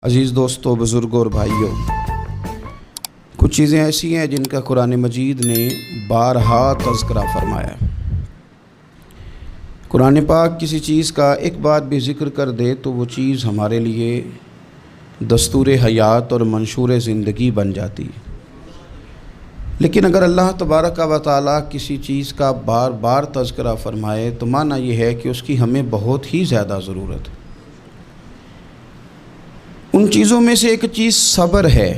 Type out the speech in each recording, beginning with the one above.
عزیز دوستوں، بزرگوں اور بھائیوں، کچھ چیزیں ایسی ہیں جن کا قرآن مجید نے بارہا تذکرہ فرمایا ہے۔ قرآن پاک کسی چیز کا ایک بات بھی ذکر کر دے تو وہ چیز ہمارے لیے دستور حیات اور منشور زندگی بن جاتی ہے۔ لیکن اگر اللہ تبارک و تعالیٰ کسی چیز کا بار بار تذکرہ فرمائے تو معنی یہ ہے کہ اس کی ہمیں بہت ہی زیادہ ضرورت ہے۔ ان چیزوں میں سے ایک چیز صبر ہے۔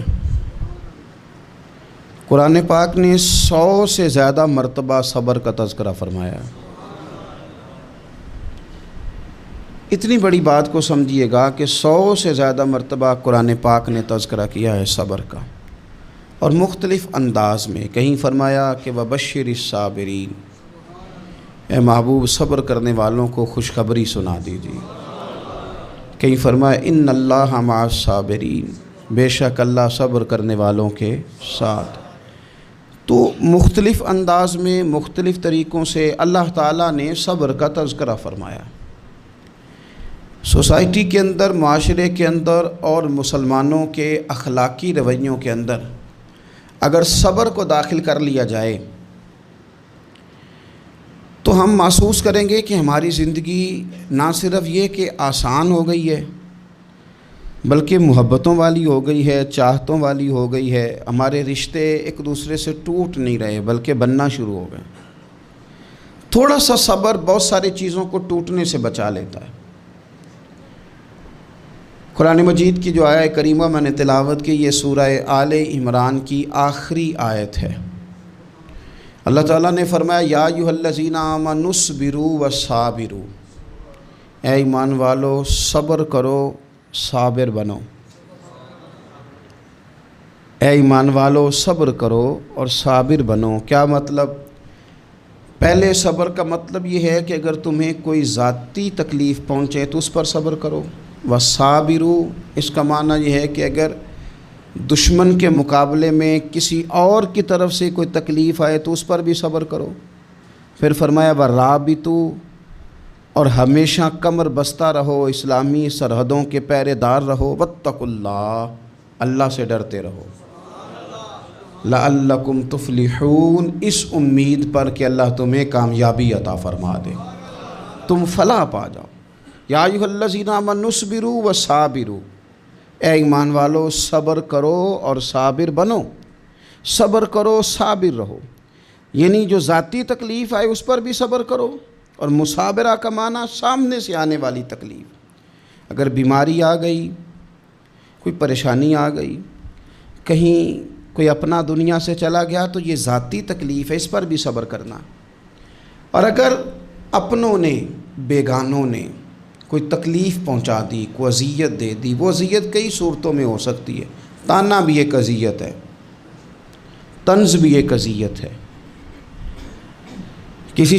قرآن پاک نے 100 سے زیادہ مرتبہ صبر کا تذکرہ فرمایا۔ اتنی بڑی بات کو سمجھیے گا کہ 100 سے زیادہ مرتبہ قرآن پاک نے تذکرہ کیا ہے صبر کا، اور مختلف انداز میں۔ کہیں فرمایا کہ وَبَشِّرِ الصَّابِرِينَ، اے محبوب صبر کرنے والوں کو خوشخبری سنا دیجیے۔ کہیں فرمایا ان اللہ مع الصابرین، بے شک اللہ صبر کرنے والوں کے ساتھ۔ تو مختلف انداز میں، مختلف طریقوں سے اللہ تعالیٰ نے صبر کا تذکرہ فرمایا۔ سوسائٹی کے اندر، معاشرے کے اندر اور مسلمانوں کے اخلاقی رویوں کے اندر اگر صبر کو داخل کر لیا جائے تو ہم محسوس کریں گے کہ ہماری زندگی نہ صرف یہ کہ آسان ہو گئی ہے بلکہ محبتوں والی ہو گئی ہے، چاہتوں والی ہو گئی ہے۔ ہمارے رشتے ایک دوسرے سے ٹوٹ نہیں رہے بلکہ بننا شروع ہو گئے۔ تھوڑا سا صبر بہت ساری چیزوں کو ٹوٹنے سے بچا لیتا ہے۔ قرآن مجید کی جو آیت کریمہ میں نے تلاوت کی، یہ سورہ آل عمران کی آخری آیت ہے۔ اللہ تعالیٰ نے فرمایا یا ایھا الذین آمنوا اصبروا وصابروا، اے ایمان والو صبر کرو، صابر بنو۔ اے ایمان والو صبر کرو اور صابر بنو۔ کیا مطلب؟ پہلے صبر کا مطلب یہ ہے کہ اگر تمہیں کوئی ذاتی تکلیف پہنچے تو اس پر صبر کرو۔ وصابروا، اس کا معنی یہ ہے کہ اگر دشمن کے مقابلے میں کسی اور کی طرف سے کوئی تکلیف آئے تو اس پر بھی صبر کرو۔ پھر فرمایا ورابطوا، اور ہمیشہ کمر بستہ رہو، اسلامی سرحدوں کے پہرے دار رہو۔ واتقوا اللہ، اللہ سے ڈرتے رہو۔ لعلکم تفلحون، اس امید پر کہ اللہ تمہیں کامیابی عطا فرما دے، تم فلاح پا جاؤ۔ یا ایھا الذین آمنوا اصبروا وصابروا، اے ایمان والو صبر کرو اور صابر بنو۔ صبر کرو، صابر رہو، یعنی جو ذاتی تکلیف آئے اس پر بھی صبر کرو۔ اور مصابرہ کا معنی سامنے سے آنے والی تکلیف، اگر بیماری آ گئی، کوئی پریشانی آ گئی، کہیں کوئی اپنا دنیا سے چلا گیا تو یہ ذاتی تکلیف ہے، اس پر بھی صبر کرنا۔ اور اگر اپنوں نے، بیگانوں نے کوئی تکلیف پہنچا دی، کوئی اذیت دے دی، وہ اذیت کئی صورتوں میں ہو سکتی ہے۔ تانا بھی ایک اذیت ہے، طنز بھی ایک اذیت ہے، کسی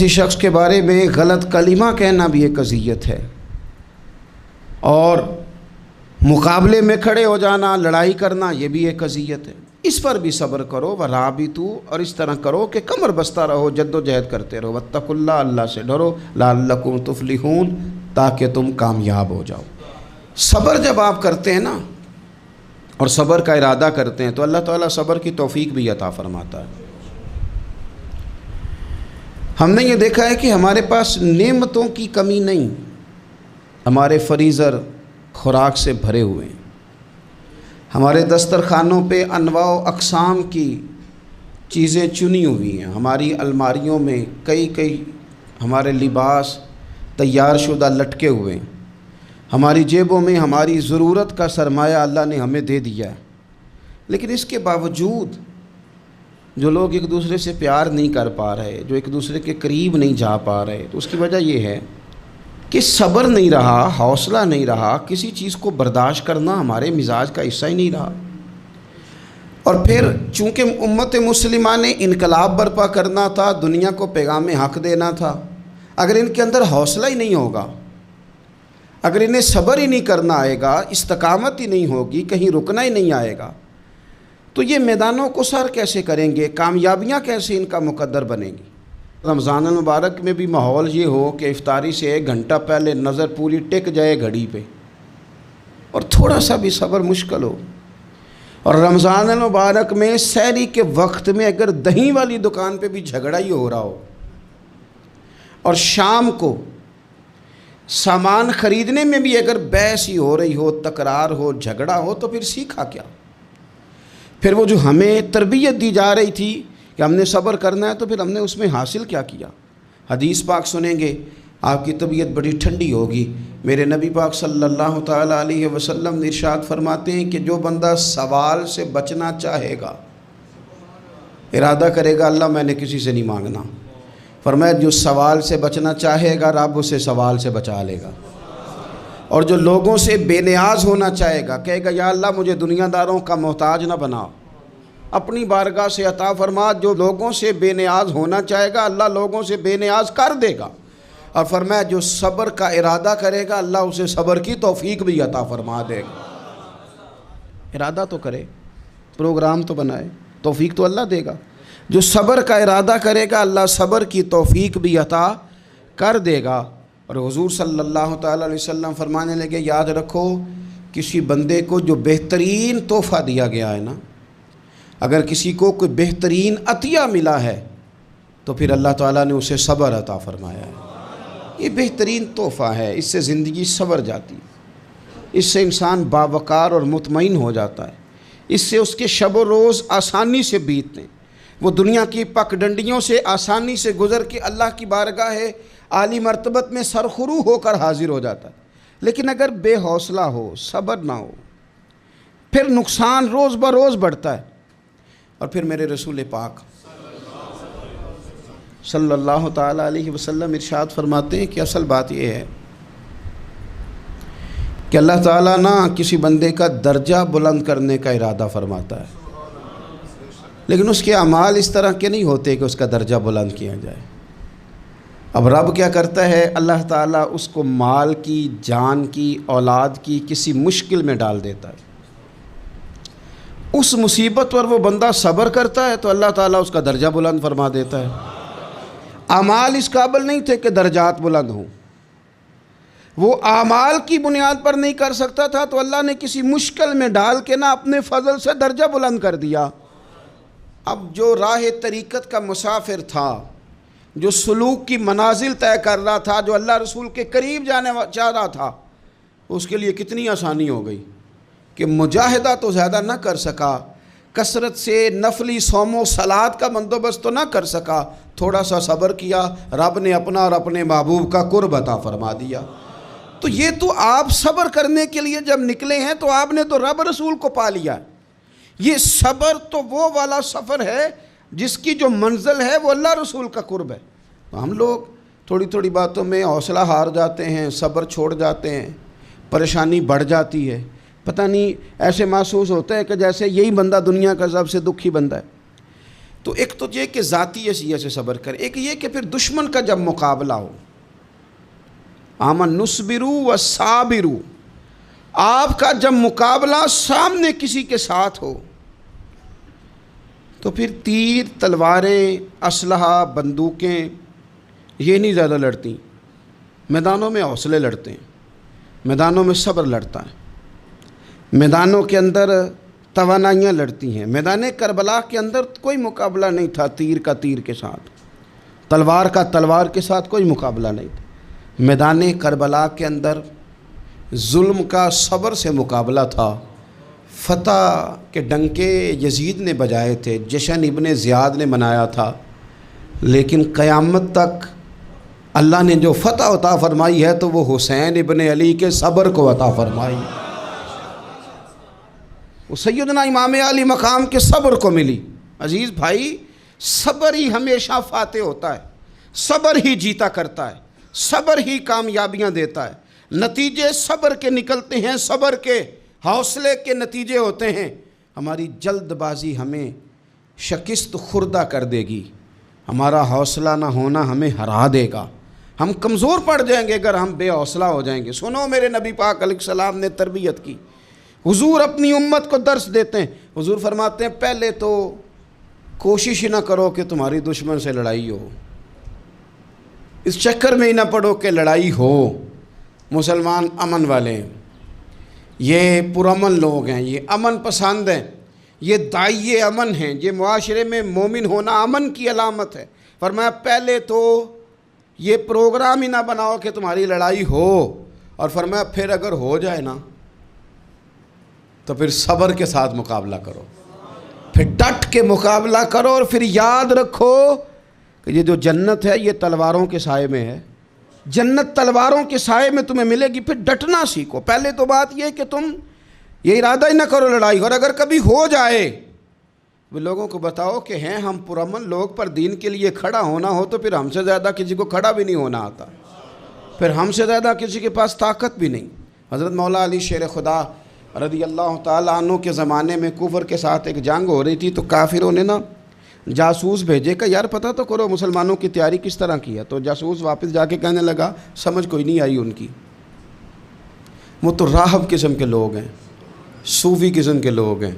شخص کے بارے میں غلط کلمہ کہنا بھی ایک اذیت ہے، اور مقابلے میں کھڑے ہو جانا، لڑائی کرنا، یہ بھی ایک اذیت ہے۔ اس پر بھی صبر کرو۔ ورابطوا، اور اس طرح کرو کہ کمر بستہ رہو، جد و جہد کرتے رہو۔ واتقوا اللہ، اللہ سے ڈرو۔ لعلکم تفلحون، تاکہ تم کامیاب ہو جاؤ۔ صبر جب آپ کرتے ہیں نا اور صبر کا ارادہ کرتے ہیں تو اللہ تعالیٰ صبر کی توفیق بھی عطا فرماتا ہے۔ ہم نے یہ دیکھا ہے کہ ہمارے پاس نعمتوں کی کمی نہیں، ہمارے فریزر خوراک سے بھرے ہوئے ہیں، ہمارے دسترخوانوں پہ انواع و اقسام کی چیزیں چنی ہوئی ہیں، ہماری الماریوں میں کئی ہمارے لباس تیار شدہ لٹکے ہوئے ہیں، ہماری جیبوں میں ہماری ضرورت کا سرمایہ اللہ نے ہمیں دے دیا ہے۔ لیکن اس کے باوجود جو لوگ ایک دوسرے سے پیار نہیں کر پا رہے، جو ایک دوسرے کے قریب نہیں جا پا رہے، تو اس کی وجہ یہ ہے کہ صبر نہیں رہا، حوصلہ نہیں رہا، کسی چیز کو برداشت کرنا ہمارے مزاج کا حصہ ہی نہیں رہا۔ اور پھر چونکہ امت مسلمہ نے انقلاب برپا کرنا تھا، دنیا کو پیغام حق دینا تھا، اگر ان کے اندر حوصلہ ہی نہیں ہوگا، اگر انہیں صبر ہی نہیں کرنا آئے گا، استقامت ہی نہیں ہوگی، کہیں رکنا ہی نہیں آئے گا، تو یہ میدانوں کو سر کیسے کریں گے؟ کامیابیاں کیسے ان کا مقدر بنیں گی؟ رمضان المبارک میں بھی ماحول یہ ہو کہ افطاری سے 1 گھنٹہ پہلے نظر پوری ٹک جائے گھڑی پہ، اور تھوڑا سا بھی صبر مشکل ہو، اور رمضان المبارک میں سحری کے وقت میں اگر دہی والی دکان پہ بھی جھگڑا ہی ہو رہا ہو، اور شام کو سامان خریدنے میں بھی اگر بحث ہی ہو رہی ہو، تکرار ہو، جھگڑا ہو، تو پھر سیکھا کیا؟ پھر وہ جو ہمیں تربیت دی جا رہی تھی کہ ہم نے صبر کرنا ہے، تو پھر ہم نے اس میں حاصل کیا کیا؟ حدیث پاک سنیں گے، آپ کی طبیعت بڑی ٹھنڈی ہوگی۔ میرے نبی پاک صلی اللہ تعالیٰ علیہ وسلم ارشاد فرماتے ہیں کہ جو بندہ سوال سے بچنا چاہے گا، ارادہ کرے گا اللہ میں نے کسی سے نہیں مانگنا، فرمایا جو سوال سے بچنا چاہے گا رب اسے سوال سے بچا لے گا، اور جو لوگوں سے بے نیاز ہونا چاہے گا، کہے گا یا اللہ مجھے دنیا داروں کا محتاج نہ بنا، اپنی بارگاہ سے عطا فرما۔ جو لوگوں سے بے نیاز ہونا چاہے گا اللہ لوگوں سے بے نیاز کر دے گا، اور فرمایا جو صبر کا ارادہ کرے گا اللہ اسے صبر کی توفیق بھی عطا فرما دے گا۔ ارادہ تو کرے، پروگرام تو بنائے، توفیق تو اللہ دے گا۔ جو صبر کا ارادہ کرے گا اللہ صبر کی توفیق بھی عطا کر دے گا۔ اور حضور صلی اللہ تعالیٰ علیہ وسلم فرمانے لگے، یاد رکھو کسی بندے کو جو بہترین تحفہ دیا گیا ہے نا، اگر کسی کو کوئی بہترین عطیہ ملا ہے تو پھر اللہ تعالیٰ نے اسے صبر عطا فرمایا ہے۔ یہ بہترین تحفہ ہے، اس سے زندگی سنور جاتی ہے، اس سے انسان باوقار اور مطمئن ہو جاتا ہے، اس سے اس کے شب و روز آسانی سے بیتتے ہیں، وہ دنیا کی پک ڈنڈیوں سے آسانی سے گزر کے اللہ کی بارگاہ عالی مرتبت میں سرخرو ہو کر حاضر ہو جاتا ہے۔ لیکن اگر بے حوصلہ ہو، صبر نہ ہو، پھر نقصان روز بروز بڑھتا ہے۔ اور پھر میرے رسول پاک صلی اللہ تعالیٰ علیہ وسلم ارشاد فرماتے ہیں کہ اصل بات یہ ہے کہ اللہ تعالیٰ نہ کسی بندے کا درجہ بلند کرنے کا ارادہ فرماتا ہے، لیکن اس کے اعمال اس طرح کے نہیں ہوتے کہ اس کا درجہ بلند کیا جائے۔ اب رب کیا کرتا ہے، اللہ تعالیٰ اس کو مال کی، جان کی، اولاد کی کسی مشکل میں ڈال دیتا ہے، اس مصیبت پر وہ بندہ صبر کرتا ہے تو اللہ تعالیٰ اس کا درجہ بلند فرما دیتا ہے۔ اعمال اس قابل نہیں تھے کہ درجات بلند ہوں، وہ اعمال کی بنیاد پر نہیں کر سکتا تھا تو اللہ نے کسی مشکل میں ڈال کے نا اپنے فضل سے درجہ بلند کر دیا۔ اب جو راہ طریقت کا مسافر تھا، جو سلوک کی منازل طے کر رہا تھا، جو اللہ رسول کے قریب جانے چاہ رہا تھا، اس کے لیے کتنی آسانی ہو گئی کہ مجاہدہ تو زیادہ نہ کر سکا، کثرت سے نفلی صوم و صلات کا بندوبست تو نہ کر سکا، تھوڑا سا صبر کیا، رب نے اپنا اور اپنے محبوب کا قرب عطا فرما دیا۔ تو یہ تو آپ صبر کرنے کے لیے جب نکلے ہیں تو آپ نے تو رب رسول کو پا لیا۔ یہ صبر تو وہ والا سفر ہے جس کی جو منزل ہے وہ اللہ رسول کا قرب ہے۔ تو ہم لوگ تھوڑی تھوڑی باتوں میں حوصلہ ہار جاتے ہیں، صبر چھوڑ جاتے ہیں، پریشانی بڑھ جاتی ہے، پتہ نہیں ایسے محسوس ہوتا ہے کہ جیسے یہی بندہ دنیا کا سب سے دکھی بندہ ہے۔ تو ایک تو یہ کہ ذاتی حیثیت سے صبر کرے، ایک یہ کہ پھر دشمن کا جب مقابلہ ہو، آمن نصبرو و صابرو، آپ کا جب مقابلہ سامنے کسی کے ساتھ ہو تو پھر تیر، تلواریں، اسلحہ، بندوقیں یہ نہیں زیادہ لڑتی، میدانوں میں حوصلے لڑتے ہیں، میدانوں میں صبر لڑتا ہے، میدانوں کے اندر توانائیاں لڑتی ہیں۔ میدان کربلا کے اندر کوئی مقابلہ نہیں تھا تیر کا تیر کے ساتھ، تلوار کا تلوار کے ساتھ کوئی مقابلہ نہیں تھا۔ میدان کربلا کے اندر ظلم کا صبر سے مقابلہ تھا۔ فتح کے ڈنکے یزید نے بجائے تھے، جشن ابن زیاد نے منایا تھا، لیکن قیامت تک اللہ نے جو فتح عطا فرمائی ہے تو وہ حسین ابن علی کے صبر کو عطا فرمائی، وہ سیدنا امام علی مقام کے صبر کو ملی۔ عزیز بھائی، صبر ہی ہمیشہ فاتح ہوتا ہے، صبر ہی جیتا کرتا ہے، صبر ہی کامیابیاں دیتا ہے، نتیجے صبر کے نکلتے ہیں، صبر کے حوصلے کے نتیجے ہوتے ہیں۔ ہماری جلد بازی ہمیں شکست خوردہ کر دے گی، ہمارا حوصلہ نہ ہونا ہمیں ہرا دے گا، ہم کمزور پڑ جائیں گے اگر ہم بے حوصلہ ہو جائیں گے۔ سنو، میرے نبی پاک علیہ السلام نے تربیت کی، حضور اپنی امت کو درس دیتے ہیں، حضور فرماتے ہیں پہلے تو کوشش ہی نہ کرو کہ تمہاری دشمن سے لڑائی ہو، اس چکر میں ہی نہ پڑو کہ لڑائی ہو، مسلمان امن والے ہیں، یہ پرامن لوگ ہیں، یہ امن پسند ہیں، یہ داعی امن ہیں، یہ معاشرے میں مومن ہونا امن کی علامت ہے۔ فرمایا پہلے تو یہ پروگرام ہی نہ بناؤ کہ تمہاری لڑائی ہو، اور فرمایا پھر اگر ہو جائے نا تو پھر صبر کے ساتھ مقابلہ کرو، پھر ڈٹ کے مقابلہ کرو، اور پھر یاد رکھو کہ یہ جو جنت ہے یہ تلواروں کے سائے میں ہے، جنت تلواروں کے سائے میں تمہیں ملے گی۔ پھر ڈٹنا سیکھو۔ پہلے تو بات یہ کہ تم یہ ارادہ ہی نہ کرو لڑائی، اور اگر کبھی ہو جائے وہ لوگوں کو بتاؤ کہ ہیں ہم پرامن لوگ، پر دین کے لیے کھڑا ہونا ہو تو پھر ہم سے زیادہ کسی کو کھڑا بھی نہیں ہونا آتا، پھر ہم سے زیادہ کسی کے پاس طاقت بھی نہیں۔ حضرت مولا علی شیر خدا رضی اللہ تعالیٰ عنہ کے زمانے میں کفر کے ساتھ ایک جنگ ہو رہی تھی، تو کافروں نے نا جاسوس بھیجے کہ یار پتہ تو کرو مسلمانوں کی تیاری کس طرح کی ہے۔ تو جاسوس واپس جا کے کہنے لگا سمجھ کوئی نہیں آئی ان کی، وہ تو راہب قسم کے لوگ ہیں، صوفی قسم کے لوگ ہیں،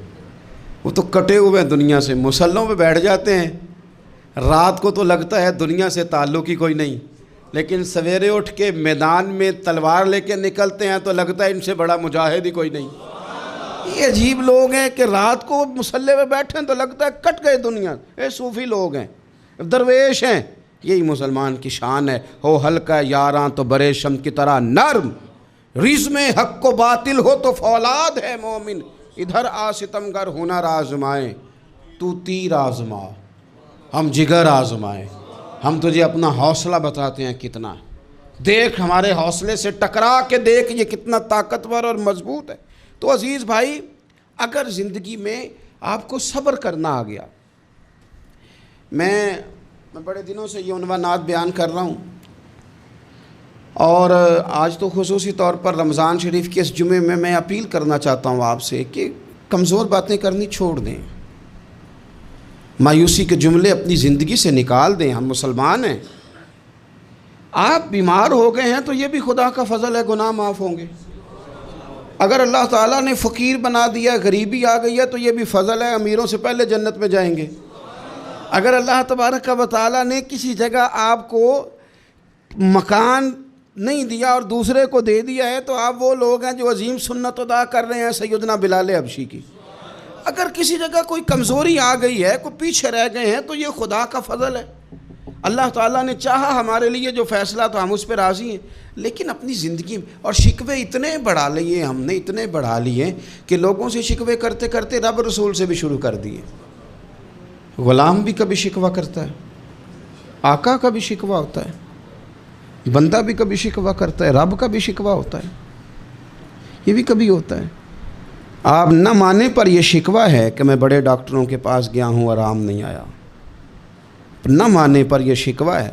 وہ تو کٹے ہوئے ہیں دنیا سے، مسلوں پہ بیٹھ جاتے ہیں، رات کو تو لگتا ہے دنیا سے تعلق ہی کوئی نہیں، لیکن سویرے اٹھ کے میدان میں تلوار لے کے نکلتے ہیں تو لگتا ہے ان سے بڑا مجاہد ہی کوئی نہیں۔ یہ عجیب لوگ ہیں کہ رات کو مسلح پہ بیٹھے ہیں تو لگتا ہے کٹ گئے دنیا، یہ صوفی لوگ ہیں، درویش ہیں۔ یہی مسلمان کی شان ہے، ہو ہلکا یاراں تو برے شم کی طرح نرم، رزم حق کو باطل ہو تو فولاد ہے مومن، ادھر آ ستمگر ہنر آزمائیں تو تیر آزما، ہم جگر آزمائیں، ہم تجھے اپنا حوصلہ بتاتے ہیں کتنا، دیکھ ہمارے حوصلے سے ٹکرا کے دیکھ یہ کتنا طاقتور اور مضبوط ہے۔ تو عزیز بھائی، اگر زندگی میں آپ کو صبر کرنا آ گیا، میں بڑے دنوں سے یہ عنوانات بیان کر رہا ہوں، اور آج تو خصوصی طور پر رمضان شریف کے اس جمعے میں اپیل کرنا چاہتا ہوں آپ سے کہ کمزور باتیں کرنی چھوڑ دیں، مایوسی کے جملے اپنی زندگی سے نکال دیں۔ ہم مسلمان ہیں، آپ بیمار ہو گئے ہیں تو یہ بھی خدا کا فضل ہے، گناہ معاف ہوں گے۔ اگر اللہ تعالیٰ نے فقیر بنا دیا، غریبی آ گئی ہے تو یہ بھی فضل ہے، امیروں سے پہلے جنت میں جائیں گے۔ اگر اللہ تبارک و تعالیٰ نے کسی جگہ آپ کو مکان نہیں دیا اور دوسرے کو دے دیا ہے تو آپ وہ لوگ ہیں جو عظیم سنت ادا کر رہے ہیں سیدنا بلال حبشی کی۔ اگر کسی جگہ کوئی کمزوری آ گئی ہے، کوئی پیچھے رہ گئے ہیں تو یہ خدا کا فضل ہے۔ اللہ تعالیٰ نے چاہا ہمارے لیے جو فیصلہ تو ہم اس پہ راضی ہیں، لیکن اپنی زندگی میں اور شکوے اتنے بڑھا لیے، ہم نے اتنے بڑھا لیے کہ لوگوں سے شکوے کرتے کرتے رب رسول سے بھی شروع کر دیے۔ غلام بھی کبھی شکوہ کرتا ہے، آقا کا بھی شکوہ ہوتا ہے، بندہ بھی کبھی شکوہ کرتا ہے، رب کا بھی شکوہ ہوتا ہے، یہ بھی کبھی ہوتا ہے۔ آپ نہ مانے پر یہ شکوہ ہے کہ میں بڑے ڈاکٹروں کے پاس گیا ہوں آرام نہیں آیا، نہ مانے پر یہ شکوہ ہے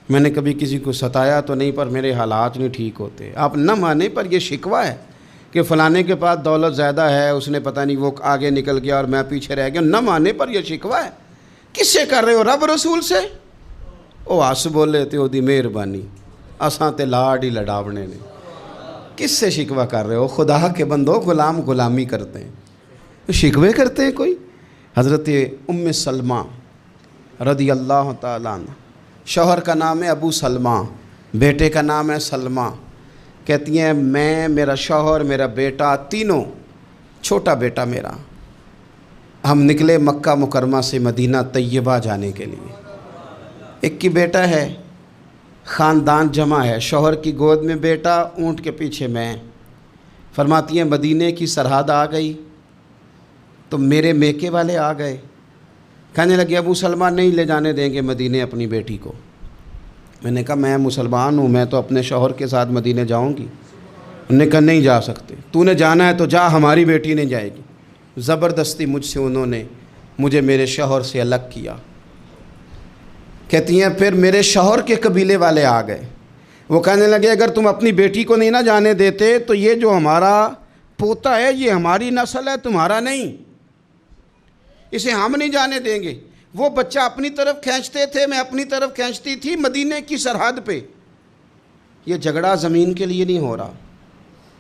میں نے کبھی کسی کو ستایا تو نہیں پر میرے حالات نہیں ٹھیک ہوتے۔ آپ نہ مانے پر یہ شکوہ ہے کہ فلانے کے پاس دولت زیادہ ہے، اس نے پتہ نہیں وہ آگے نکل گیا اور میں پیچھے رہ گیا، نہ مانے پر یہ شکوہ ہے۔ کس سے کر رہے ہو؟ رب رسول سے؟ او آس بولے تے دی مہربانی اساں تے لاڈ ہی لڑاونے نے۔ کس سے شکوہ کر رہے ہو؟ خدا کے بندو، غلام غلامی کرتے ہیں، شکوے کرتے ہیں کوئی؟ حضرت ام سلمہ رضی اللہ تعالیٰ عنہ، شوہر کا نام ہے ابو سلمہ، بیٹے کا نام ہے سلمہ، کہتی ہیں میں، میرا شوہر، میرا بیٹا، تینوں، چھوٹا بیٹا میرا، ہم نکلے مکہ مکرمہ سے مدینہ طیبہ جانے کے لیے۔ ایک کی بیٹا ہے، خاندان جمع ہے، شوہر کی گود میں بیٹا، اونٹ کے پیچھے میں۔ فرماتی ہیں مدینے کی سرحد آ گئی تو میرے میکے والے آ گئے، کہنے لگے ابو سلمہ نہیں لے جانے دیں گے مدینے اپنی بیٹی کو۔ میں نے کہا میں مسلمان ہوں، میں تو اپنے شوہر کے ساتھ مدینے جاؤں گی۔ انہوں نے کہا نہیں جا سکتے، تو نے جانا ہے تو جا، ہماری بیٹی نہیں جائے گی۔ زبردستی مجھ سے انہوں نے مجھے میرے شوہر سے الگ کیا۔ کہتی ہیں پھر میرے شوہر کے قبیلے والے آ گئے، وہ کہنے لگے اگر تم اپنی بیٹی کو نہیں نہ جانے دیتے تو یہ جو ہمارا پوتا ہے یہ ہماری نسل ہے، تمہارا نہیں، اسے ہم نہیں جانے دیں گے۔ وہ بچہ اپنی طرف کھینچتے تھے، میں اپنی طرف کھینچتی تھی، مدینے کی سرحد پہ۔ یہ جھگڑا زمین کے لیے نہیں ہو رہا،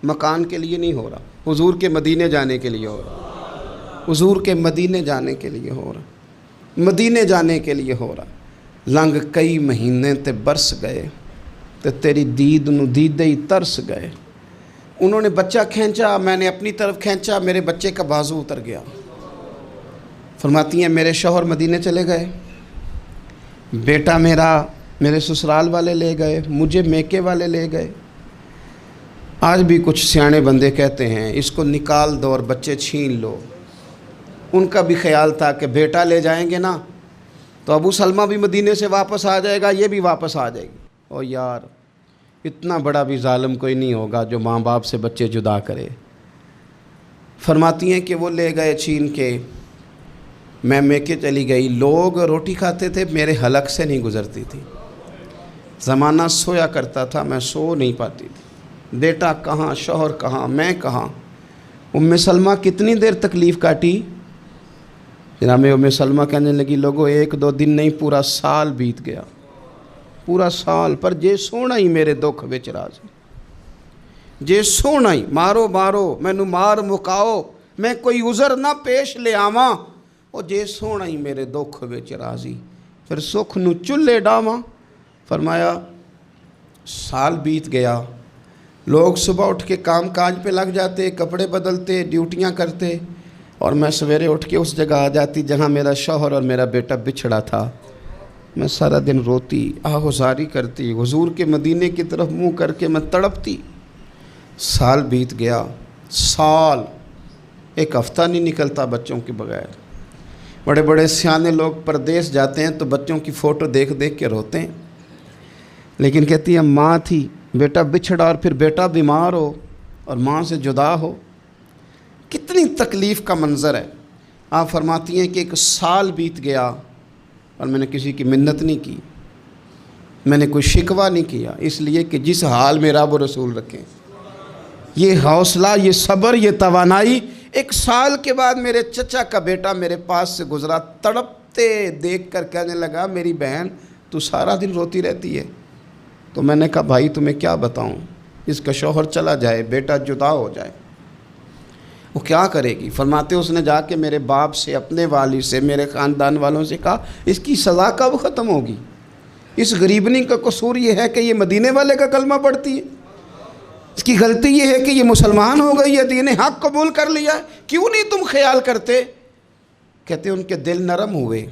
مکان کے لیے نہیں ہو رہا، حضور کے مدینے جانے کے لیے ہو رہا، حضور کے مدینے جانے کے لیے ہو رہا، مدینے جانے کے لیے ہو رہا۔ لنگ کئی مہینے تے برس گئے تے تیری دید نو دیدے ہی ترس گئے، انہوں نے بچہ کھینچا، میں نے اپنی طرف کھینچا، میرے بچے کا بازو اتر گیا۔ فرماتی ہیں میرے شوہر مدینے چلے گئے، بیٹا میرا میرے سسرال والے لے گئے، مجھے میکے والے لے گئے۔ آج بھی کچھ سیانے بندے کہتے ہیں اس کو نکال دو اور بچے چھین لو۔ ان کا بھی خیال تھا کہ بیٹا لے جائیں گے نا تو ابو سلمہ بھی مدینے سے واپس آ جائے گا، یہ بھی واپس آ جائے گی۔ او یار، اتنا بڑا بھی ظالم کوئی نہیں ہوگا جو ماں باپ سے بچے جدا کرے۔ فرماتی ہیں کہ وہ لے گئے چھین کے، میں میکے چلی گئی۔ لوگ روٹی کھاتے تھے، میرے حلق سے نہیں گزرتی تھی۔ زمانہ سویا کرتا تھا، میں سو نہیں پاتی تھی۔ بیٹا کہاں، شوہر کہاں، میں کہاں۔ ام سلمہ کتنی دیر تکلیف کاٹی؟ جناب ام سلمہ کہنے لگی لوگوں 1-2 دن نہیں، پورا سال بیت گیا، پورا سال، پر جے سونا ہی میرے دکھ وچ راضی، جے سونا ہی مارو مارو مینوں مار مکاؤ، میں کوئی عذر نہ پیش لے آواں، او جے سونا ہی میرے دکھ وچ راضی، پھر سکھ نو چلے ڈاواں۔ فرمایا سال بیت گیا، لوگ صبح اٹھ کے کام کاج پہ لگ جاتے، کپڑے بدلتے، ڈیوٹیاں کرتے، اور میں سویرے اٹھ کے اس جگہ آ جاتی جہاں میرا شوہر اور میرا بیٹا بچھڑا تھا۔ میں سارا دن روتی، آہوزاری کرتی، حضور کے مدینے کی طرف منہ کر کے میں تڑپتی۔ سال بیت گیا، سال، ایک ہفتہ نہیں نکلتا بچوں کے بغیر۔ بڑے بڑے سیانے لوگ پردیس جاتے ہیں تو بچوں کی فوٹو دیکھ دیکھ کے روتے ہیں، لیکن کہتی ہیں ماں تھی، بیٹا بچھڑا اور پھر بیٹا بیمار ہو اور ماں سے جدا ہو، کتنی تکلیف کا منظر ہے۔ آپ فرماتی ہیں کہ 1 سال بیت گیا اور میں نے کسی کی منت نہیں کی، میں نے کوئی شکوہ نہیں کیا، اس لیے کہ جس حال میں رب و رسول رکھیں۔ یہ حوصلہ، یہ صبر، یہ توانائی 1 سال کے بعد میرے چچا کا بیٹا میرے پاس سے گزرا، تڑپتے دیکھ کر کہنے لگا میری بہن تو سارا دن روتی رہتی ہے۔ تو میں نے کہا بھائی تمہیں کیا بتاؤں، اس کا شوہر چلا جائے، بیٹا جدا ہو جائے، وہ کیا کرے گی؟ فرماتے اس نے جا کے میرے باپ سے، اپنے والد سے، میرے خاندان والوں سے کہا اس کی سزا کب ختم ہوگی؟ اس غریبنی کا قصور یہ ہے کہ یہ مدینے والے کا کلمہ پڑھتی ہے، اس کی غلطی یہ ہے کہ یہ مسلمان ہو گئی ہے، دین حق قبول کر لیا ہے، کیوں نہیں تم خیال کرتے؟ کہتے ان کے دل نرم ہوئے،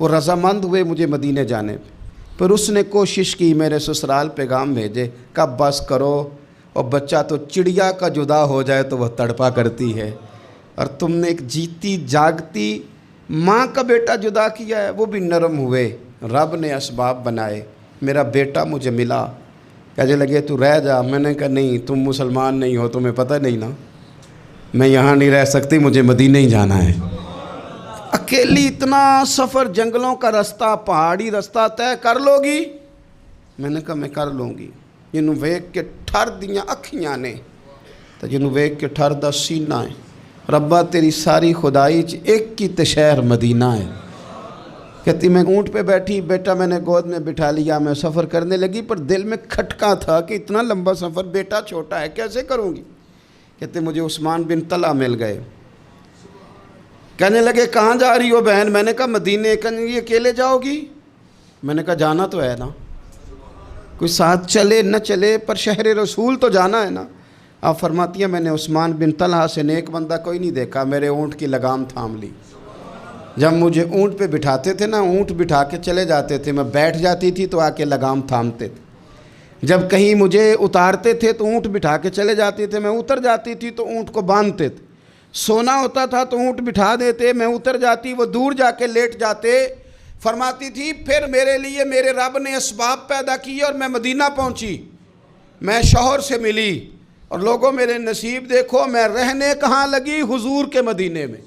وہ رضامند ہوئے مجھے مدینے جانے پہ۔ پھر اس نے کوشش کی میرے سسرال پیغام بھیجے، کب بس کرو، اور بچہ تو چڑیا کا جدا ہو جائے تو وہ تڑپا کرتی ہے، اور تم نے ایک جیتی جاگتی ماں کا بیٹا جدا کیا ہے۔ وہ بھی نرم ہوئے، رب نے اسباب بنائے، میرا بیٹا مجھے ملا۔ کہنے لگے تو رہ جا، میں نے کہا نہیں، تم مسلمان نہیں ہو، تمہیں پتہ نہیں نا، میں یہاں نہیں رہ سکتی، مجھے مدینے ہی جانا ہے۔ اکیلی اتنا سفر، جنگلوں کا رستہ، پہاڑی رستہ طے کر لو گی؟ میں نے کہا میں کر لوں گی۔ جنوں ویکھ کے ٹھر دیاں اکھیاں نے تو جنوں ویکھ کے ٹھر دا سینہ ہے، ربا تیری ساری خدائی چ ایک کی تے شہر مدینہ ہے۔ کہتی میں اونٹ پہ بیٹھی، بیٹا میں نے گود میں بٹھا لیا، میں سفر کرنے لگی، پر دل میں کھٹکا تھا کہ اتنا لمبا سفر، بیٹا چھوٹا ہے، کیسے کروں گی؟ کہتے مجھے عثمان بن طلحہ مل گئے، کہنے لگے کہاں جا رہی ہو بہن؟ میں نے کہا مدینے۔ کہنے لگے اکیلے جاؤ گی؟ میں نے کہا جانا تو ہے نا، کوئی ساتھ چلے نہ چلے پر شہر رسول تو جانا ہے نا۔ آپ فرماتی ہیں میں نے عثمان بن طلحہ سے نیک بندہ کوئی نہیں دیکھا، میرے اونٹ کی لگام تھام لی۔ جب مجھے اونٹ پہ بٹھاتے تھے نا، اونٹ بٹھا کے چلے جاتے تھے، میں بیٹھ جاتی تھی تو آ کے لگام تھامتے تھے۔ جب کہیں مجھے اتارتے تھے تو اونٹ بٹھا کے چلے جاتے تھے، میں اتر جاتی تھی تو اونٹ کو باندھتے تھے۔ سونا ہوتا تھا تو اونٹ بٹھا دیتے، میں اتر جاتی، وہ دور جا کے لیٹ جاتے۔ فرماتی تھی پھر میرے لیے میرے رب نے اسباب پیدا کیے اور میں مدینہ پہنچی، میں شوہر سے ملی، اور لوگوں میرے نصیب دیکھو، میں رہنے کہاں لگی؟ حضور کے مدینے میں،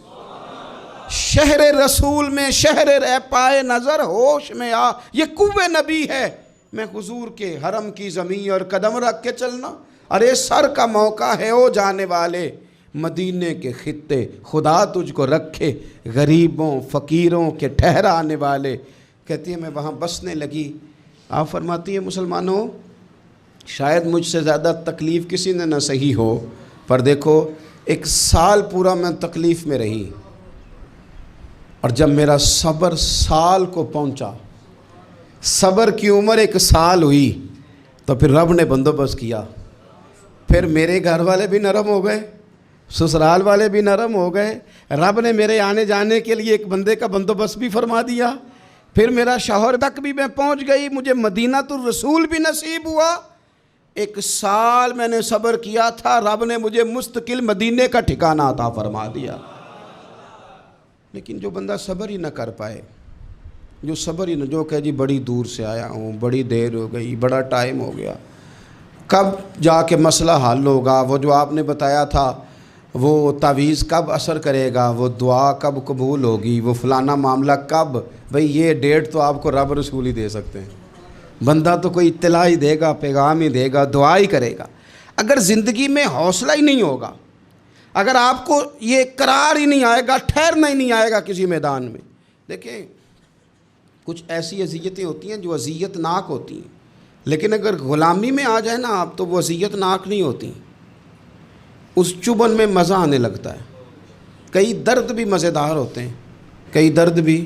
شہر رسول میں، شہر رہ پائے نظر ہوش میں آ، یہ کوہ نبی ہے، میں حضور کے حرم کی زمین اور قدم رکھ کے چلنا۔ ارے سر کا موقع ہے او جانے والے، مدینے کے خطے خدا تجھ کو رکھے، غریبوں فقیروں کے ٹھہرانے والے۔ کہتی ہے میں وہاں بسنے لگی۔ آپ فرماتی ہیں مسلمانوں شاید مجھ سے زیادہ تکلیف کسی نے نہ سہی ہو، پر دیکھو 1 سال پورا میں تکلیف میں رہی، اور جب میرا صبر سال کو پہنچا، صبر کی عمر 1 سال ہوئی، تو پھر رب نے بندوبست کیا پھر میرے گھر والے بھی نرم ہو گئے، سسرال والے بھی نرم ہو گئے، رب نے میرے آنے جانے کے لیے ایک بندے کا بندوبست بھی فرما دیا، پھر میرا شوہر تک بھی میں پہنچ گئی، مجھے مدینہ الرسول بھی نصیب ہوا۔ 1 سال میں نے صبر کیا تھا، رب نے مجھے مستقل مدینے کا ٹھکانہ عطا فرما دیا۔ لیکن جو بندہ صبر ہی نہ کر پائے، جو صبر ہی نہ، جو کہ جی بڑی دور سے آیا ہوں، بڑی دیر ہو گئی، بڑا ٹائم ہو گیا، کب جا کے مسئلہ حل ہوگا، وہ جو آپ نے بتایا تھا وہ تعویذ کب اثر کرے گا، وہ دعا کب قبول ہوگی، وہ فلانا معاملہ کب، بھئی یہ ڈیٹ تو آپ کو رب رسول ہی دے سکتے ہیں۔ بندہ تو کوئی اطلاع ہی دے گا، پیغام ہی دے گا، دعا ہی کرے گا۔ اگر زندگی میں حوصلہ ہی نہیں ہوگا، اگر آپ کو یہ قرار ہی نہیں آئے گا، ٹھہرنا ہی نہیں آئے گا کسی میدان میں۔ دیکھیں کچھ ایسی اذیتیں ہوتی ہیں جو اذیت ناک ہوتی ہیں، لیکن اگر غلامی میں آ جائے نا آپ تو وہ اذیت ناک نہیں ہوتی، اس چبھن میں مزہ آنے لگتا ہے۔ کئی درد بھی مزیدار ہوتے ہیں، کئی درد بھی،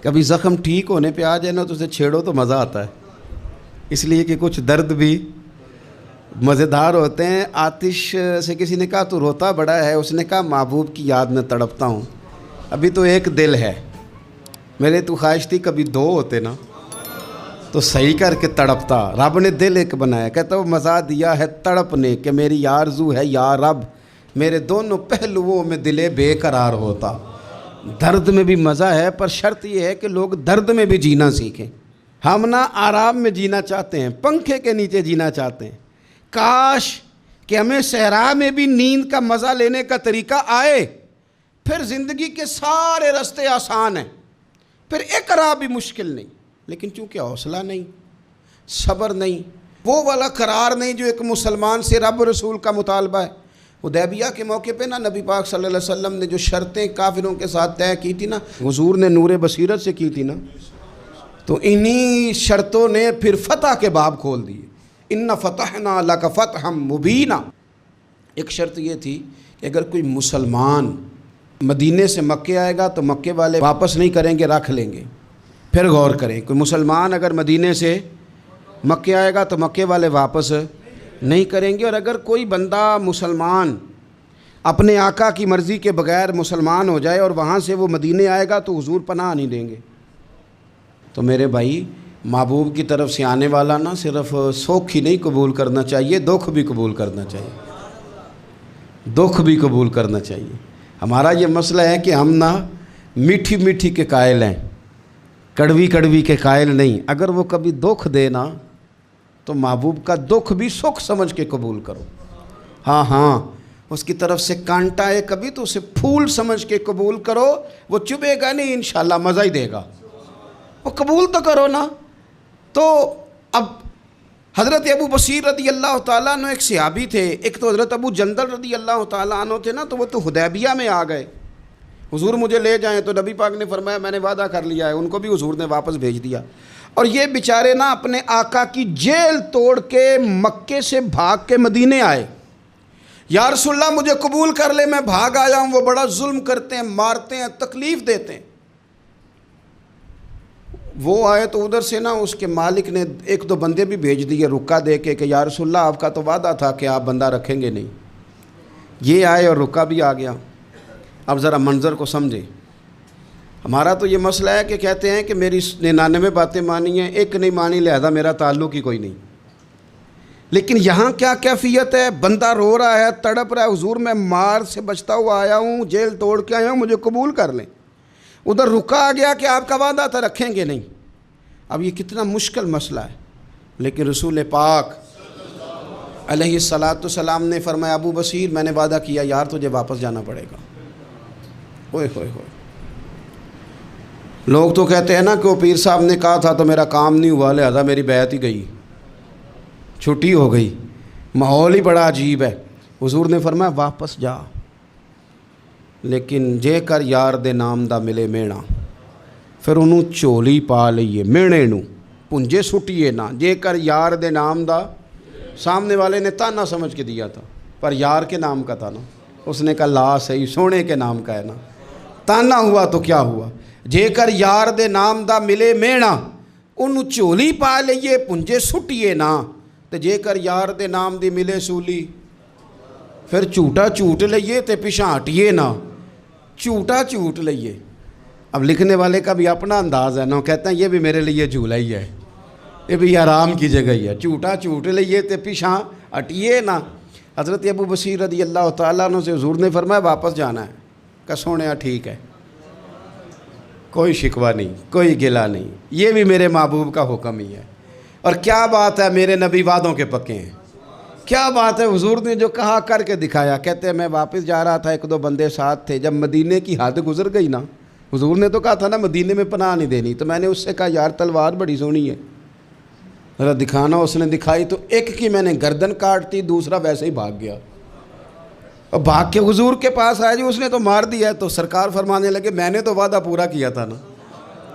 کبھی زخم ٹھیک ہونے پہ آ جائے نا تو اسے چھیڑو تو مزہ آتا ہے، اس لیے کہ کچھ درد بھی مزیدار ہوتے ہیں۔ آتش سے کسی نے کہا تو روتا بڑا ہے، اس نے کہا محبوب کی یاد میں تڑپتا ہوں، ابھی تو ایک دل ہے، میرے تو خواہش تھی کبھی 2 ہوتے نا تو صحیح کر کے تڑپتا۔ رب نے دل ایک بنایا، کہتا وہ مزہ دیا ہے تڑپ نے کہ میری آرزو ہے یا رب میرے دونوں پہلوؤں میں دل بے قرار ہوتا۔ درد میں بھی مزہ ہے، پر شرط یہ ہے کہ لوگ درد میں بھی جینا سیکھیں۔ ہم نہ آرام میں جینا چاہتے ہیں، پنکھے کے نیچے جینا چاہتے ہیں، کاش کہ ہمیں صحرا میں بھی نیند کا مزہ لینے کا طریقہ آئے، پھر زندگی کے سارے راستے آسان ہیں، پھر اقرار بھی مشکل نہیں۔ لیکن چونکہ حوصلہ نہیں، صبر نہیں، وہ والا قرار نہیں جو ایک مسلمان سے رب رسول کا مطالبہ ہے۔ حدیبیہ کے موقع پہ نا نبی پاک صلی اللہ علیہ وسلم نے جو شرطیں کافروں کے ساتھ طے کی تھی نا، حضور نے نور بصیرت سے کی تھی نا، تو انہی شرطوں نے پھر فتح کے باب کھول دیے۔ ان فتحنا لک فتحا مبینا۔ ایک شرط یہ تھی کہ اگر کوئی مسلمان مدینے سے مکے آئے گا تو مکے والے واپس نہیں کریں گے، رکھ لیں گے۔ پھر غور کریں، کوئی مسلمان اگر مدینے سے مکے آئے گا تو مکے والے واپس نہیں کریں گے، اور اگر کوئی بندہ مسلمان اپنے آقا کی مرضی کے بغیر مسلمان ہو جائے اور وہاں سے وہ مدینے آئے گا تو حضور پناہ نہیں دیں گے۔ تو میرے بھائی، محبوب کی طرف سے آنے والا نہ صرف سوکھ ہی نہیں قبول کرنا چاہیے، دکھ بھی قبول کرنا چاہیے، دکھ بھی قبول کرنا چاہیے۔ ہمارا یہ مسئلہ ہے کہ ہم نہ میٹھی میٹھی کے قائل ہیں، کڑوی کڑوی کے قائل نہیں۔ اگر وہ کبھی دکھ دے نا تو محبوب کا دکھ بھی سکھ سمجھ کے قبول کرو۔ ہاں اس کی طرف سے کانٹا ہے کبھی تو اسے پھول سمجھ کے قبول کرو، وہ چبھے گا نہیں، انشاءاللہ مزہ ہی دے گا، وہ قبول تو کرو نا۔ تو اب حضرت ابو بصیر رضی اللہ تعالیٰ عنہ ایک صحابی تھے، ایک تو حضرت ابو جندل رضی اللہ تعالیٰ عنہ تھے نا، تو وہ تو حدیبیہ میں آ گئے، حضور مجھے لے جائیں، تو نبی پاک نے فرمایا میں نے وعدہ کر لیا ہے، ان کو بھی حضور نے واپس بھیج دیا۔ اور یہ بیچارے نا اپنے آقا کی جیل توڑ کے مکے سے بھاگ کے مدینے آئے، یا رسول اللہ مجھے قبول کر لے، میں بھاگ آیا ہوں، وہ بڑا ظلم کرتے ہیں، مارتے ہیں، تکلیف دیتے ہیں۔ وہ آئے تو ادھر سے نا اس کے مالک نے 1-2 بندے بھی بھیج دیے رکا دے کے کہ یا رسول اللہ آپ کا تو وعدہ تھا کہ آپ بندہ رکھیں گے نہیں۔ یہ آئے اور رکا بھی آ گیا۔ اب ذرا منظر کو سمجھیں۔ ہمارا تو یہ مسئلہ ہے کہ کہتے ہیں کہ میری 99 باتیں مانی ہیں، ایک نہیں مانی، لہذا میرا تعلق ہی کوئی نہیں۔ لیکن یہاں کیا کیفیت ہے؟ بندہ رو رہا ہے، تڑپ رہا ہے، حضور میں مار سے بچتا ہوا آیا ہوں، جیل توڑ کے آیا ہوں، مجھے قبول کر لیں۔ ادھر رکا آ گیا کہ آپ کا وعدہ تھا رکھیں گے نہیں۔ اب یہ کتنا مشکل مسئلہ ہے، لیکن رسول پاک علیہ السلام نے فرمایا ابو بصیر میں نے وعدہ کیا یار تجھے واپس جانا پڑے گا۔ ہوئے ہوئے ہوئے، لوگ تو کہتے ہیں نا کہ وہ پیر صاحب نے کہا تھا تو میرا کام نہیں ہوا، لہذا میری بیعت ہی گئی، چھٹی ہو گئی، ماحول ہی بڑا عجیب ہے۔ حضور نے فرمایا واپس جا، لیکن جے کر یار دے نام دا ملے مینا، پھر انہوں چولی پا لئیے مینے نو پنجے سٹیے نہ، جے کر یار دے نام دا، سامنے والے نے تانا سمجھ کے دیا تھا پر یار کے نام کا تھا نا، اس نے کہا لا صحیح سونے کے نام کا ہے نا، تانا ہوا تو کیا ہوا، جے کر یار دے نام دا ملے مینا، انہوں چولی پا لئیے پنجے سٹیے نہ، تے جے کر یار دے نام دی ملے سولی، پھر جھوٹا جھوٹ لئیے تے پیچھے ہٹیے نہ، جھوٹا جھوٹ لئیے۔ اب لکھنے والے کا بھی اپنا انداز ہے نا، کہتے ہیں یہ بھی میرے لیے جھولا ہی ہے، یہ بھی آرام کی جگہ ہی ہے، جھوٹا جھوٹ لئیے تے پیچھے ہٹیے نہ۔ حضرت ابو بصیر رضی اللہ تعالیٰ عنہ سے حضور نے فرمایا واپس جانا ہے، کہ سونیا ٹھیک ہے، کوئی شکوہ نہیں، کوئی گلہ نہیں، یہ بھی میرے محبوب کا حکم ہی ہے۔ اور کیا بات ہے، میرے نبی وعدوں کے پکے ہیں، کیا بات ہے، حضور نے جو کہا کر کے دکھایا۔ کہتے ہیں میں واپس جا رہا تھا، ایک دو بندے ساتھ تھے، جب مدینے کی حد گزر گئی نا، حضور نے تو کہا تھا نا مدینے میں پناہ نہیں دینی، تو میں نے اس سے کہا یار تلوار بڑی سونی ہے، ذرا دکھانا۔ اس نے دکھائی تو ایک کی میں نے گردن کاٹ دی، دوسرا ویسے ہی بھاگ گیا، اور بھاگ کے حضور کے پاس آیا، جی اس نے تو مار دیا ہے۔ تو سرکار فرمانے لگے میں نے تو وعدہ پورا کیا تھا نا،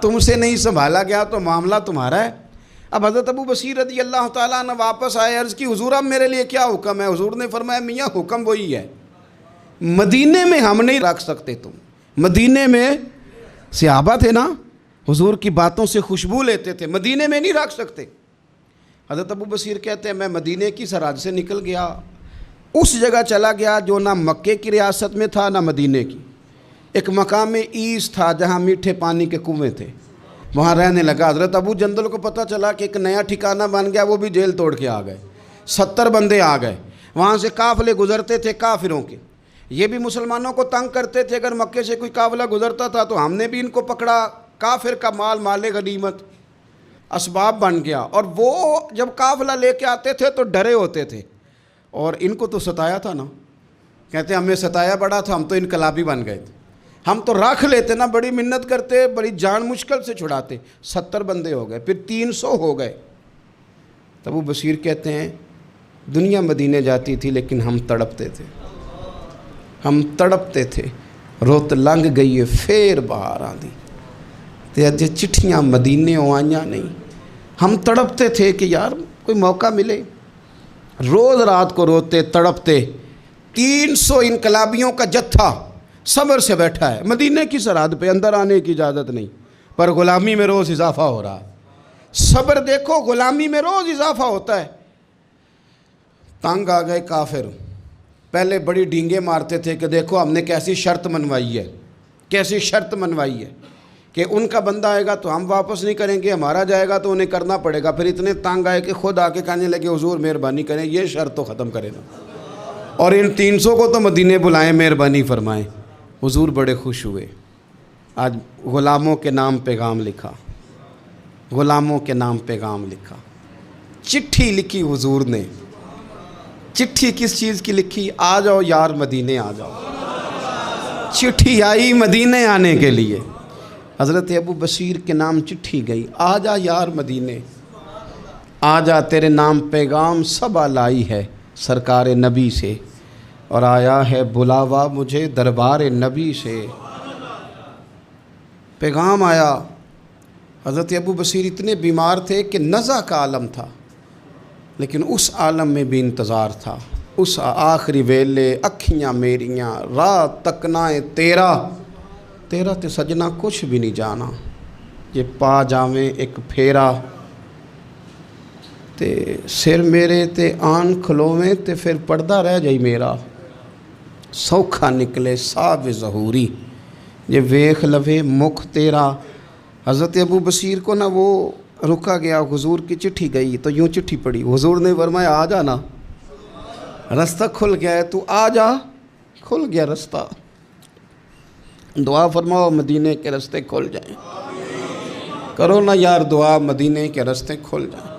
تم سے نہیں سنبھالا گیا تو معاملہ تمہارا ہے۔ اب حضرت ابو بصیر رضی اللہ تعالیٰ عنہ واپس آئے، عرض کی حضور اب میرے لیے کیا حکم ہے؟ حضور نے فرمایا میاں حکم وہی ہے، مدینے میں ہم نہیں رکھ سکتے، تم مدینے میں صحابہ تھے نا، حضور کی باتوں سے خوشبو لیتے تھے، مدینے میں نہیں رکھ سکتے۔ حضرت ابو بصیر کہتے ہیں میں مدینے کی سرحد سے نکل گیا، اس جگہ چلا گیا جو نہ مکے کی ریاست میں تھا نہ مدینے کی، ایک مقام ایس تھا جہاں میٹھے پانی کے کنویں تھے، وہاں رہنے لگا۔ حضرت ابو جندل کو پتہ چلا کہ ایک نیا ٹھکانہ بن گیا، وہ بھی جیل توڑ کے آ گئے، 70 بندے آ گئے، وہاں سے قافلے گزرتے تھے کافروں کے، یہ بھی مسلمانوں کو تنگ کرتے تھے، اگر مکے سے کوئی قافلہ گزرتا تھا تو ہم نے بھی ان کو پکڑا، کافر کا مال مال غنیمت اسباب بن گیا۔ اور وہ جب قافلہ لے کے آتے تھے تو ڈرے ہوتے تھے، اور ان کو تو ستایا تھا نا، کہتے ہمیں ستایا بڑا تھا، ہم تو انقلابی بن گئے تھے، ہم تو رکھ لیتے نا، بڑی منت کرتے، بڑی جان مشکل سے چھڑاتے، 70 بندے ہو گئے، پھر 300 ہو گئے۔ تب وہ بصیر کہتے ہیں دنیا مدینے جاتی تھی لیکن ہم تڑپتے تھے، ہم تڑپتے تھے، روت لنگ گئی ہے پھر باہر آندی تے اج چٹھیاں مدینے آئیاں نہیں، ہم تڑپتے تھے کہ یار کوئی موقع ملے، روز رات کو روتے تڑپتے۔ 300 انقلابیوں کا جتھا صبر سے بیٹھا ہے مدینے کی سرحد پہ، اندر آنے کی اجازت نہیں، پر غلامی میں روز اضافہ ہو رہا ہے۔ صبر دیکھو، غلامی میں روز اضافہ ہوتا ہے۔ تنگ آ گئے کافر، پہلے بڑی ڈینگیں مارتے تھے کہ دیکھو ہم نے کیسی شرط منوائی ہے، کیسی شرط منوائی ہے کہ ان کا بندہ آئے گا تو ہم واپس نہیں کریں گے، ہمارا جائے گا تو انہیں کرنا پڑے گا۔ پھر اتنے تنگ آئے کہ خود آ کے کہنے لگے حضور مہربانی کریں، یہ شرط تو ختم کرے نا، اور ان 300 کو تو مدینے بلائیں، مہربانی فرمائیں۔ حضور بڑے خوش ہوئے، آج غلاموں کے نام پیغام لکھا، غلاموں کے نام پیغام لکھا، چٹھی لکھی حضور نے۔ چٹھی کس چیز کی لکھی؟ آ جاؤ یار مدینے آ جاؤ، چٹھی آئی مدینے آنے کے لیے۔ حضرت ابو بصیر کے نام چٹھی گئی، آ جا یار مدینے، آ جا تیرے نام پیغام سب لائی ہے سرکار نبی سے، اور آیا ہے بلاوا مجھے دربار نبی سے۔ پیغام آیا۔ حضرت ابو بصیر اتنے بیمار تھے کہ نزع کا عالم تھا، لیکن اس عالم میں بھی انتظار تھا۔ اس آخری ویلے اکھیاں میریاں رات تکنائے تیرا تے سجنا کچھ بھی نہیں جانا، یہ پا جاویں ایک پھیرا تے سر میرے تے آن کھلوویں تے پھر پردہ رہ جائی میرا، سوکھا نکلے صاحب ظہوری یہ ویخ لوے مکھ تیرا۔ حضرت ابو بصیر کو نا وہ رکا گیا، حضور کی چٹھی گئی تو یوں چٹھی پڑی، حضور نے فرمایا آ جانا، رستہ کھل گیا ہے، تو آ جا، کھل گیا رستہ۔ دعا فرماؤ مدینے کے رستے کھل جائیں، کرو نا یار دعا مدینے کے رستے کھل جائیں۔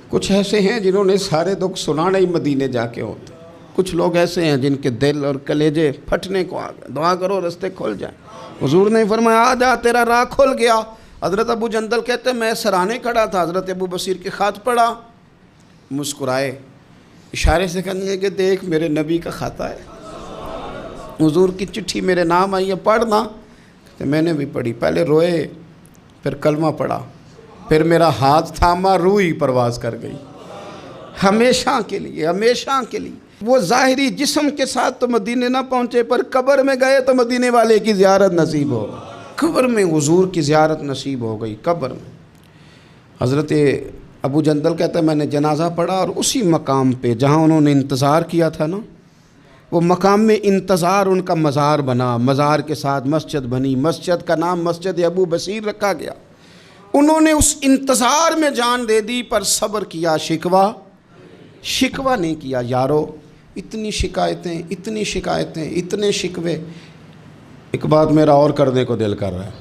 کچھ ایسے ہیں جنہوں نے سارے دکھ سنانے ہی مدینے جا کے ہوتے، کچھ لوگ ایسے ہیں جن کے دل اور کلیجے پھٹنے کو آ گئے، دعا کرو رستے کھل جائیں۔ حضور نے فرمایا آ جا تیرا راہ کھل گیا۔ حضرت ابو جندل کہتے ہیں میں سرانے کھڑا تھا، حضرت ابو بصیر کے خط پڑھا، مسکرائے، اشارے سے کہنے لگے کہ دیکھ میرے نبی کا خط ہے، حضور کی چٹھی میرے نام آئی ہے، پڑھنا۔ تو میں نے بھی پڑھی، پہلے روئے، پھر کلمہ پڑھا، پھر میرا ہاتھ تھاما، روح ہی پرواز کر گئی، ہمیشہ کے لیے، ہمیشہ کے لیے۔ وہ ظاہری جسم کے ساتھ تو مدینے نہ پہنچے، پر قبر میں گئے تو مدینے والے کی زیارت نصیب ہو گئی، قبر میں حضور کی زیارت نصیب ہو گئی، قبر میں۔ حضرت ابو جندل کہتا ہے میں نے جنازہ پڑھا اور اسی مقام پہ جہاں انہوں نے انتظار کیا تھا نا، وہ مقام میں انتظار ان کا مزار بنا، مزار کے ساتھ مسجد بنی، مسجد کا نام مسجد ابو بصیر رکھا گیا۔ انہوں نے اس انتظار میں جان دے دی پر صبر کیا، شکوہ نہیں کیا۔ یارو اتنی شکایتیں، اتنے شکوے، ایک بات میرا اور کرنے کو دل کر رہا ہے۔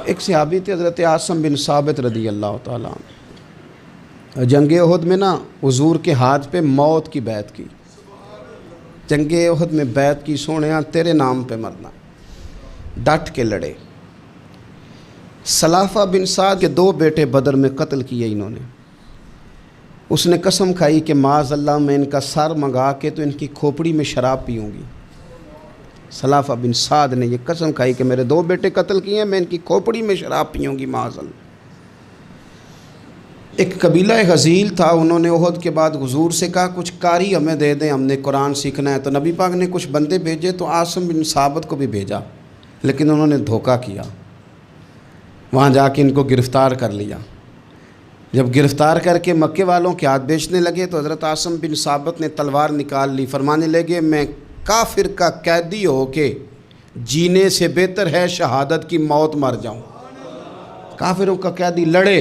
ایک صحابی تھے حضرت عاصم بن ثابت رضی اللہ تعالیٰ عنہ، جنگ احد میں نا حضور کے ہاتھ پہ موت کی بیعت کی، جنگ احد میں بیعت کی، سونیا تیرے نام پہ مرنا، ڈٹ کے لڑے۔ سلافہ بن سعد کے 2 بیٹے بدر میں قتل کیے انہوں نے۔ اس نے قسم کھائی کہ معاذ اللہ میں ان کا سر منگا کے تو ان کی کھوپڑی میں شراب پیوں گی۔ سلافہ بن سعد نے یہ قسم کھائی کہ میرے 2 بیٹے قتل کیے ہیں، میں ان کی کھوپڑی میں شراب پیوں گی معاذ اللہ۔ ایک قبیلہ غزیل تھا، انہوں نے احد کے بعد حضور سے کہا کچھ قاری ہمیں دے دیں، ہم نے قرآن سیکھنا ہے۔ تو نبی پاک نے کچھ بندے بھیجے تو عاصم بن ثابت کو بھی بھیجا، لیکن انہوں نے دھوکہ کیا، وہاں جا کے ان کو گرفتار کر لیا۔ جب گرفتار کر کے مکے والوں کے ہاتھ بیچنے لگے تو حضرت عاصم بن ثابت نے تلوار نکال لی، فرمانے لگے میں کافر کا قیدی ہو کے جینے سے بہتر ہے شہادت کی موت مر جاؤں۔ کافروں کا قیدی لڑے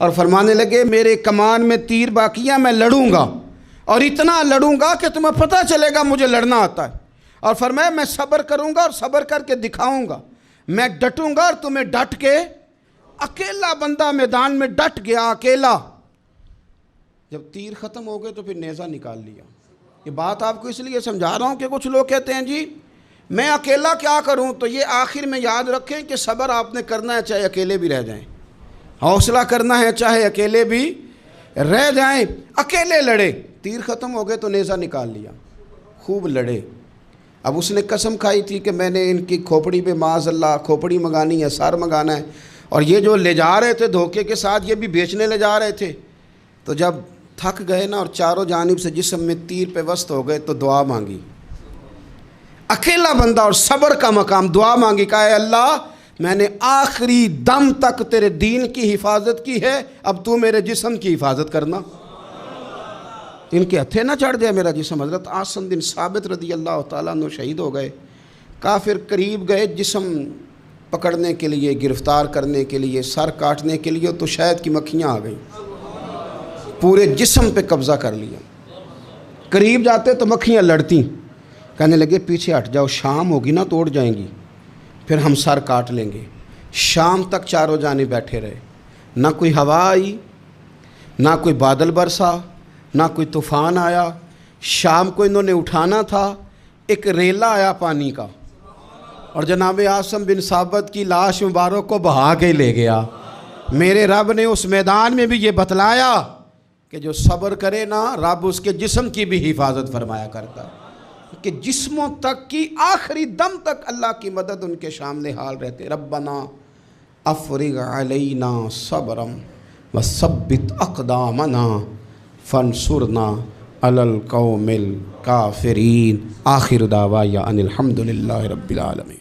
اور فرمانے لگے میرے کمان میں تیر باقی ہے، میں لڑوں گا اور اتنا لڑوں گا کہ تمہیں پتہ چلے گا مجھے لڑنا آتا ہے۔ اور فرمایا میں صبر کروں گا اور صبر کر کے دکھاؤں گا، میں ڈٹوں گا اور تمہیں ڈٹ کے۔ اکیلا بندہ میدان میں ڈٹ گیا، اکیلا۔ جب تیر ختم ہو گئے تو پھر نیزہ نکال لیا۔ یہ بات آپ کو اس لیے سمجھا رہا ہوں کہ کچھ لوگ کہتے ہیں جی میں اکیلا کیا کروں، تو یہ آخر میں یاد رکھیں کہ صبر آپ نے کرنا ہے چاہے اکیلے بھی رہ جائیں، حوصلہ کرنا ہے چاہے اکیلے بھی رہ جائیں۔ اکیلے لڑے، تیر ختم ہو گئے تو نیزہ نکال لیا، خوب لڑے۔ اب اس نے قسم کھائی تھی کہ میں نے ان کی کھوپڑی پہ معاذ اللہ کھوپڑی منگانی ہے، سار منگانا ہے، اور یہ جو لے جا رہے تھے دھوکے کے ساتھ یہ بھی بیچنے لے جا رہے تھے۔ تو جب تھک گئے نا اور چاروں جانب سے جسم میں تیر پہ وسط ہو گئے تو دعا مانگی، اکیلا بندہ اور صبر کا مقام، دعا مانگی، کہا اے اللہ میں نے آخری دم تک تیرے دین کی حفاظت کی ہے، اب تو میرے جسم کی حفاظت کرنا، ان کے ہتھے نہ چڑھ جائے میرا جسم۔ حضرت عاصم بن ثابت رضی اللہ تعالیٰ عنہ شہید ہو گئے۔ کافر قریب گئے جسم پکڑنے کے لیے، گرفتار کرنے کے لیے، سر کاٹنے کے لیے، تو شہد کی مکھیاں آ گئیں، پورے جسم پہ قبضہ کر لیا۔ قریب جاتے تو مکھیاں لڑتی، کہنے لگے پیچھے ہٹ جاؤ، شام ہوگی نا توڑ جائیں گی، پھر ہم سر کاٹ لیں گے۔ شام تک چاروں جانے بیٹھے رہے، نہ کوئی ہوا آئی، نہ کوئی بادل برسا، نہ کوئی طوفان آیا۔ شام کو انہوں نے اٹھانا تھا، ایک ریلا آیا پانی کا، اور جناب عاصم بن ثابت کی لاش مبارک کو بہا کے لے گیا۔ میرے رب نے اس میدان میں بھی یہ بتلایا کہ جو صبر کرے نا رب اس کے جسم کی بھی حفاظت فرمایا کرتا ہے، کہ جسموں تک کی آخری دم تک اللہ کی مدد ان کے سامنے حال رہتے۔ ربنا افرغ علینا صبرا وثبت اقدامنا فانصرنا علی القوم الکافرین۔ آخر دعوایا ان الحمد للہ رب العالمین۔